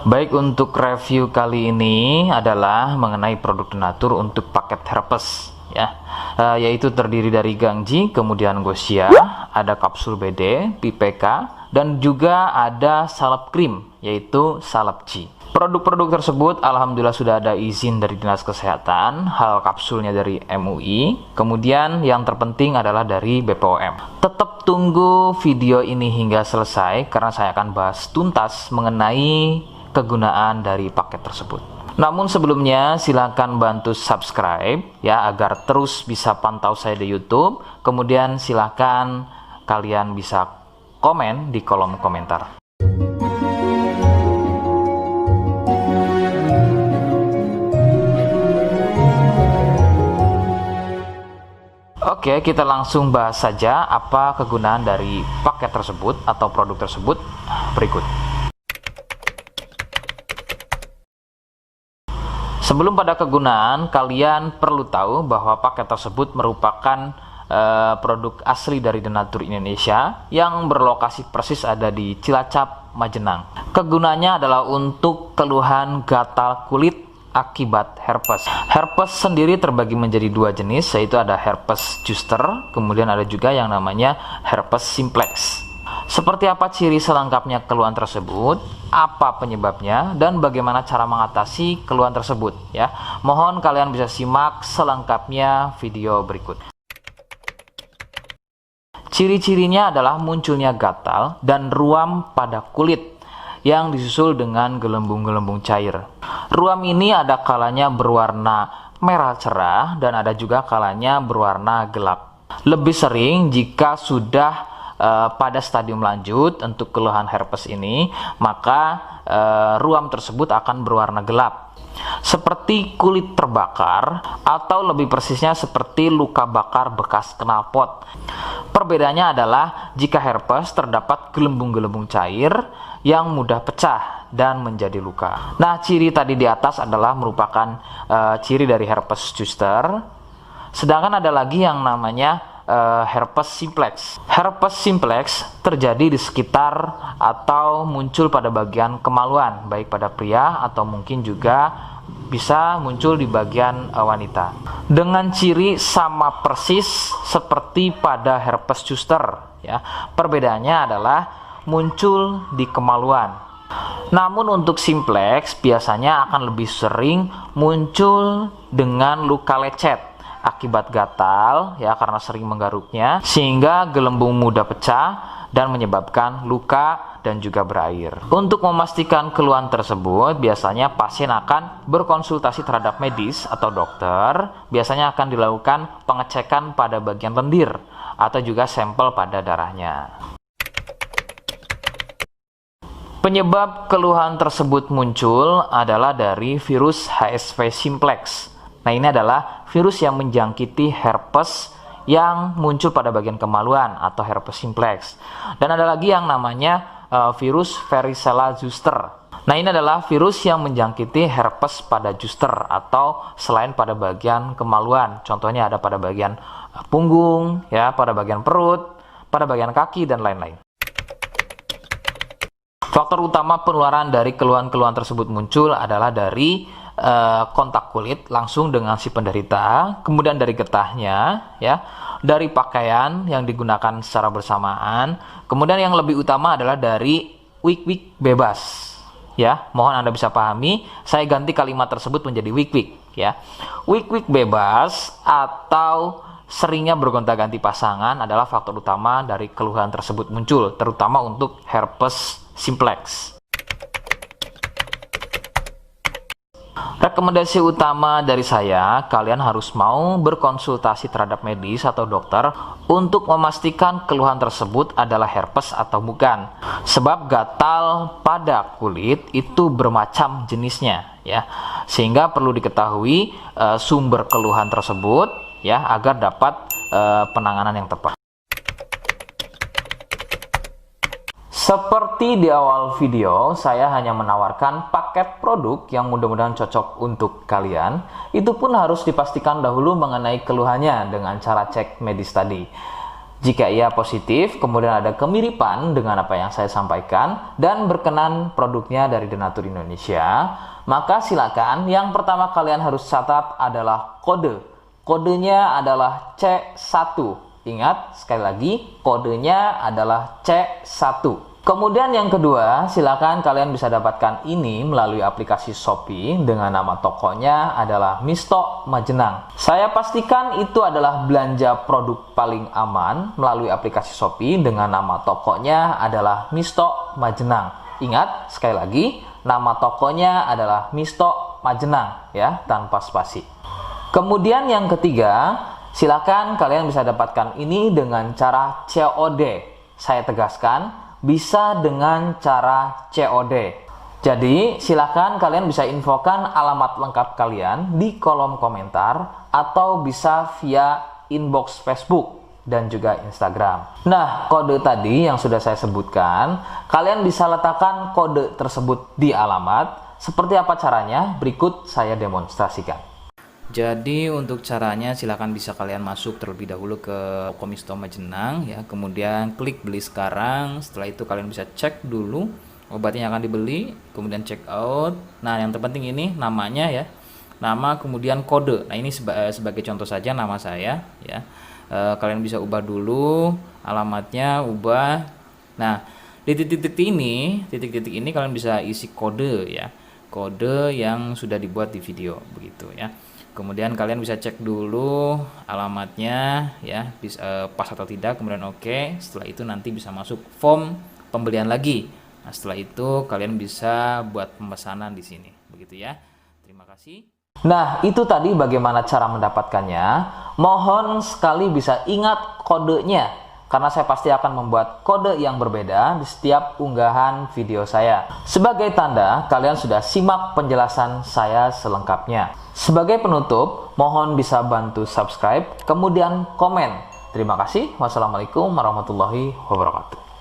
Baik, untuk review kali ini adalah mengenai produk Denatur untuk paket herpes ya, yaitu terdiri dari Gangji, kemudian Gosia, ada kapsul BD, PPK, dan juga ada salep krim yaitu salep G. Produk-produk tersebut alhamdulillah sudah ada izin dari Dinas Kesehatan, hal kapsulnya dari MUI, kemudian yang terpenting adalah dari BPOM. Tetap tunggu video ini hingga selesai karena saya akan bahas tuntas mengenai kegunaan dari paket tersebut. Namun sebelumnya silakan bantu subscribe ya agar terus bisa pantau saya di YouTube. Kemudian silakan kalian bisa komen di kolom komentar. Oke, kita langsung bahas saja apa kegunaan dari paket tersebut atau produk tersebut berikut. Sebelum pada kegunaan, kalian perlu tahu bahwa paket tersebut merupakan produk asli dari Denatur Indonesia yang berlokasi persis ada di Cilacap, Majenang. Kegunaannya adalah untuk keluhan gatal kulit akibat herpes. Herpes sendiri terbagi menjadi dua jenis, yaitu ada herpes zoster, kemudian ada juga yang namanya herpes simplex. Seperti apa ciri selengkapnya keluhan tersebut, apa penyebabnya, dan bagaimana cara mengatasi keluhan tersebut ya. Mohon kalian bisa simak selengkapnya video berikut. Ciri-cirinya adalah munculnya gatal dan ruam pada kulit yang disusul dengan gelembung-gelembung cair. Ruam ini ada kalanya berwarna merah cerah dan ada juga kalanya berwarna gelap. Lebih sering jika sudah pada stadium lanjut untuk keluhan herpes ini, maka ruam tersebut akan berwarna gelap seperti kulit terbakar atau lebih persisnya seperti luka bakar bekas knalpot. Perbedaannya adalah jika herpes terdapat gelembung-gelembung cair yang mudah pecah dan menjadi luka. Nah, ciri tadi di atas adalah merupakan ciri dari herpes zoster. Sedangkan ada lagi yang namanya herpes simplex. Herpes simplex terjadi di sekitar atau muncul pada bagian kemaluan, baik pada pria atau mungkin juga bisa muncul di bagian wanita. Dengan ciri sama persis seperti pada herpes zoster ya. Perbedaannya adalah muncul di kemaluan. Namun untuk simplex biasanya akan lebih sering muncul dengan luka lecet akibat gatal ya, karena sering menggaruknya sehingga gelembung mudah pecah dan menyebabkan luka dan juga berair. Untuk memastikan keluhan tersebut biasanya pasien akan berkonsultasi terhadap medis atau dokter. Biasanya akan dilakukan pengecekan pada bagian lendir atau juga sampel pada darahnya. Penyebab keluhan tersebut muncul adalah dari virus HSV simplex. Nah, ini adalah virus yang menjangkiti herpes yang muncul pada bagian kemaluan atau herpes simplex. Dan ada lagi yang namanya virus varicella zoster. Nah, ini adalah virus yang menjangkiti herpes pada zoster atau selain pada bagian kemaluan. Contohnya ada pada bagian punggung, ya, pada bagian perut, pada bagian kaki dan lain-lain. Faktor utama penularan dari keluhan-keluhan tersebut muncul adalah dari kontak kulit langsung dengan si penderita, kemudian dari getahnya ya, dari pakaian yang digunakan secara bersamaan, kemudian yang lebih utama adalah dari wik-wik bebas ya. Mohon Anda bisa pahami, saya ganti kalimat tersebut menjadi wik-wik ya. Wik-wik bebas atau seringnya bergonta-ganti pasangan adalah faktor utama dari keluhan tersebut muncul, terutama untuk herpes simplex. Rekomendasi utama dari saya, kalian harus mau berkonsultasi terhadap medis atau dokter untuk memastikan keluhan tersebut adalah herpes atau bukan. Sebab gatal pada kulit itu bermacam jenisnya ya. Sehingga perlu diketahui sumber keluhan tersebut ya agar dapat penanganan yang tepat. Seperti di awal video, saya hanya menawarkan paket produk yang mudah-mudahan cocok untuk kalian. Itu pun harus dipastikan dahulu mengenai keluhannya dengan cara cek medis tadi. Jika ia positif, kemudian ada kemiripan dengan apa yang saya sampaikan dan berkenan produknya dari Denatur Indonesia, maka silakan yang pertama kalian harus catat adalah kode. Kodenya adalah C1. Ingat, sekali lagi, kodenya adalah C1. Kemudian yang kedua, silakan kalian bisa dapatkan ini melalui aplikasi Shopee dengan nama tokonya adalah Misto Majenang. Saya pastikan itu adalah belanja produk paling aman melalui aplikasi Shopee dengan nama tokonya adalah Misto Majenang. Ingat, sekali lagi, nama tokonya adalah Misto Majenang ya, tanpa spasi. Kemudian yang ketiga, silakan kalian bisa dapatkan ini dengan cara COD. Saya tegaskan, bisa dengan cara COD. Jadi, silakan kalian bisa infokan alamat lengkap kalian di kolom komentar atau bisa via inbox Facebook dan juga Instagram. Nah, kode tadi yang sudah saya sebutkan, kalian bisa letakkan kode tersebut di alamat. Seperti apa caranya? Berikut saya demonstrasikan. Jadi untuk caranya silakan bisa kalian masuk terlebih dahulu ke toko Misto Majenang ya, kemudian klik beli sekarang. Setelah itu kalian bisa cek dulu obatnya yang akan dibeli, kemudian check out. Nah, yang terpenting ini namanya ya, nama kemudian kode. Nah, ini sebagai contoh saja nama saya ya. Kalian bisa ubah dulu alamatnya, ubah. Nah, di titik-titik ini kalian bisa isi kode ya, kode yang sudah dibuat di video begitu ya. Kemudian kalian bisa cek dulu alamatnya ya, pas atau tidak, kemudian oke. Setelah itu nanti bisa masuk form pembelian lagi. Nah, setelah itu kalian bisa buat pemesanan di sini begitu ya. Terima kasih. Nah, itu tadi bagaimana cara mendapatkannya. Mohon sekali bisa ingat kodenya, karena saya pasti akan membuat kode yang berbeda di setiap unggahan video saya. Sebagai tanda, kalian sudah simak penjelasan saya selengkapnya. Sebagai penutup, mohon bisa bantu subscribe, kemudian komen. Terima kasih. Wassalamualaikum warahmatullahi wabarakatuh.